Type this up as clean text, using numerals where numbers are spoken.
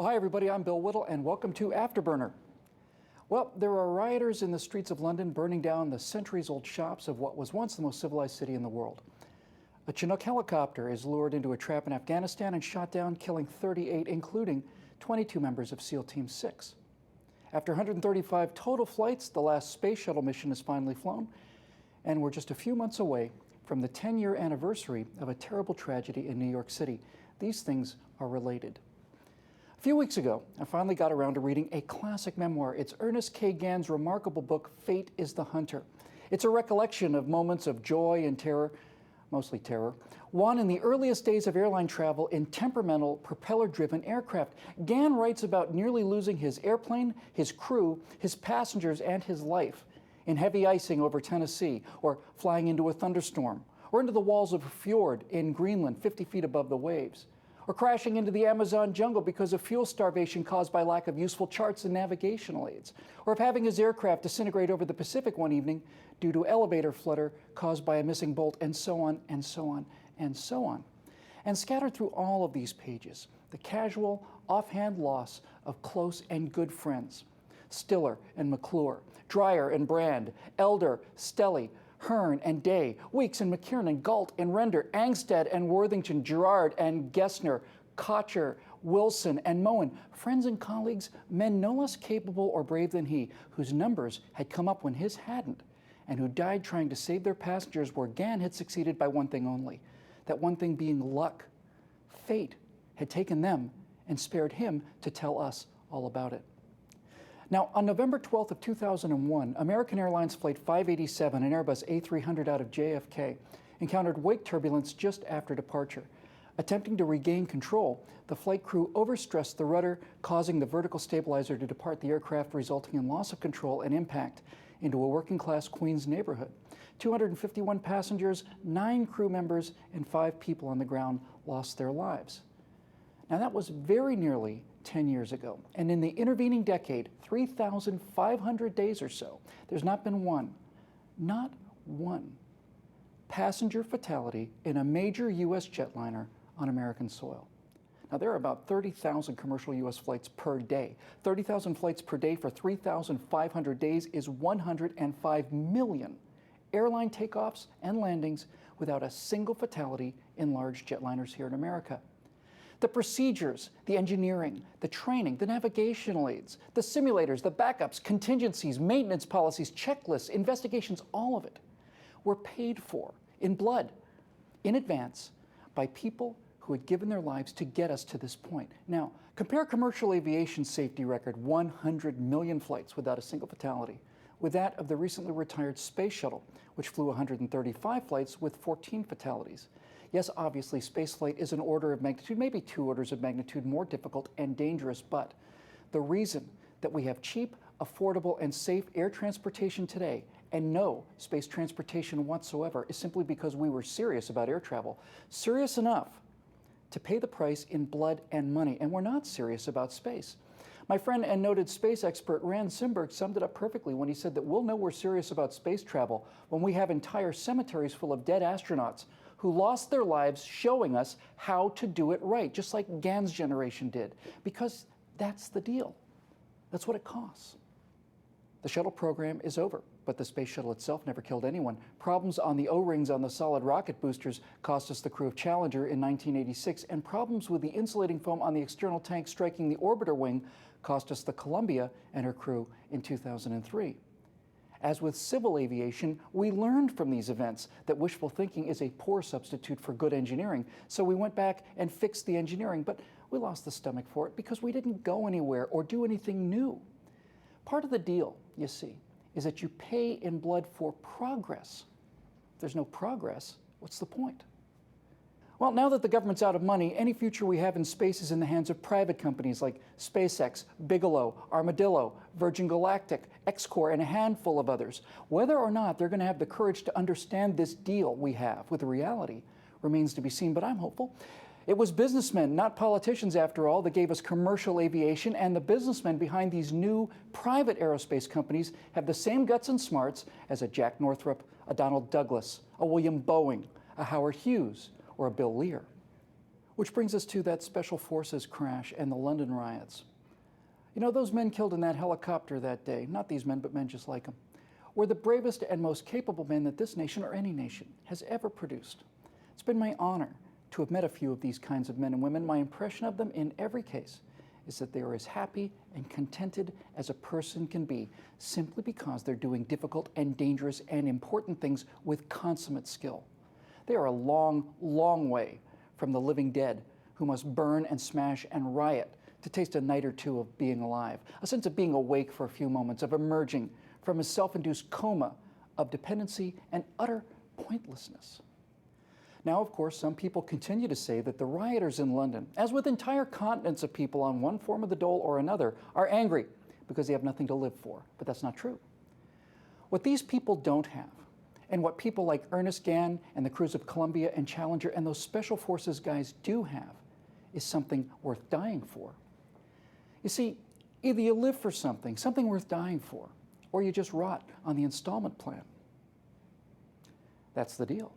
Well, hi everybody, I'm Bill Whittle and welcome to Afterburner. Well, there are rioters in the streets of London burning down the centuries-old shops of what was once the most civilized city in the world. A Chinook helicopter is lured into a trap in Afghanistan and shot down, killing 38, including 22 members of SEAL Team 6. After 135 total flights, the last space shuttle mission is finally flown, and we're just a few months away from the 10-year anniversary of a terrible tragedy in New York City. These things are related. A few weeks ago, I finally got around to reading a classic memoir. It's Ernest K. Gann's remarkable book, Fate is the Hunter. It's a recollection of moments of joy and terror, mostly terror, won in the earliest days of airline travel in temperamental, propeller-driven aircraft. Gann writes about nearly losing his airplane, his crew, his passengers, and his life in heavy icing over Tennessee, or flying into a thunderstorm, or into the walls of a fjord in Greenland 50 feet above the waves, or crashing into the Amazon jungle because of fuel starvation caused by lack of useful charts and navigational aids, or of having his aircraft disintegrate over the Pacific one evening due to elevator flutter caused by a missing bolt, and so on, and so on, and so on. And scattered through all of these pages, the casual, offhand loss of close and good friends. Stiller and McClure, Dreyer and Brand, Elder, Stelly, Hearn and Day, Weeks and McKiernan, Galt and Render, Angstead and Worthington, Gerard and Gessner, Kocher, Wilson and Moen, friends and colleagues, men no less capable or brave than he, whose numbers had come up when his hadn't, and who died trying to save their passengers where Gann had succeeded by one thing only, that one thing being luck. Fate had taken them and spared him to tell us all about it. Now, on November 12th of 2001, American Airlines Flight 587, an Airbus A300 out of JFK, encountered wake turbulence just after departure. Attempting to regain control, the flight crew overstressed the rudder, causing the vertical stabilizer to depart the aircraft, resulting in loss of control and impact into a working-class Queens neighborhood. 251 passengers, 9 crew members, and 5 people on the ground lost their lives. Now, that was very nearly 10 years ago. And in the intervening decade, 3,500 days or so, there's not been not one passenger fatality in a major U.S. jetliner on American soil. Now, there are about 30,000 commercial U.S. flights per day. 30,000 flights per day for 3,500 days is 105 million airline takeoffs and landings without a single fatality in large jetliners here in America. The procedures, the engineering, the training, the navigational aids, the simulators, the backups, contingencies, maintenance policies, checklists, investigations, all of it were paid for in blood, in advance, by people who had given their lives to get us to this point. Now, compare commercial aviation safety record, 100 million flights without a single fatality, with that of the recently retired space shuttle, which flew 135 flights with 14 fatalities. Yes, obviously, spaceflight is an order of magnitude, maybe 2 orders of magnitude more difficult and dangerous, but the reason that we have cheap, affordable, and safe air transportation today and no space transportation whatsoever is simply because we were serious about air travel, serious enough to pay the price in blood and money, and we're not serious about space. My friend and noted space expert Rand Simberg summed it up perfectly when he said that we'll know we're serious about space travel when we have entire cemeteries full of dead astronauts who lost their lives showing us how to do it right, just like Gann's generation did, because that's the deal. That's what it costs. The shuttle program is over, but the space shuttle itself never killed anyone. Problems on the O-rings on the solid rocket boosters cost us the crew of Challenger in 1986, and problems with the insulating foam on the external tank striking the orbiter wing cost us the Columbia and her crew in 2003. As with civil aviation, we learned from these events that wishful thinking is a poor substitute for good engineering, so we went back and fixed the engineering, but we lost the stomach for it because we didn't go anywhere or do anything new. Part of the deal, you see, is that you pay in blood for progress. If there's no progress, what's the point? Well, now that the government's out of money, any future we have in space is in the hands of private companies like SpaceX, Bigelow, Armadillo, Virgin Galactic, Xcor, and a handful of others. Whether or not they're going to have the courage to understand this deal we have with reality remains to be seen, but I'm hopeful. It was businessmen, not politicians after all, that gave us commercial aviation, and the businessmen behind these new private aerospace companies have the same guts and smarts as a Jack Northrop, a Donald Douglas, a William Boeing, a Howard Hughes, or a Bill Lear. Which brings us to that Special Forces crash and the London riots. You know, those men killed in that helicopter that day, not these men, but men just like them, were the bravest and most capable men that this nation or any nation has ever produced. It's been my honor to have met a few of these kinds of men and women. My impression of them in every case is that they are as happy and contented as a person can be, simply because they're doing difficult and dangerous and important things with consummate skill. They are a long, long way from the living dead who must burn and smash and riot to taste a night or two of being alive, a sense of being awake for a few moments, of emerging from a self-induced coma of dependency and utter pointlessness. Now, of course, some people continue to say that the rioters in London, as with entire continents of people on one form of the dole or another, are angry because they have nothing to live for. But that's not true. What these people don't have, and what people like Ernest Gann and the crews of Columbia and Challenger and those Special Forces guys do have, is something worth dying for. You see, either you live for something worth dying for, or you just rot on the installment plan. That's the deal.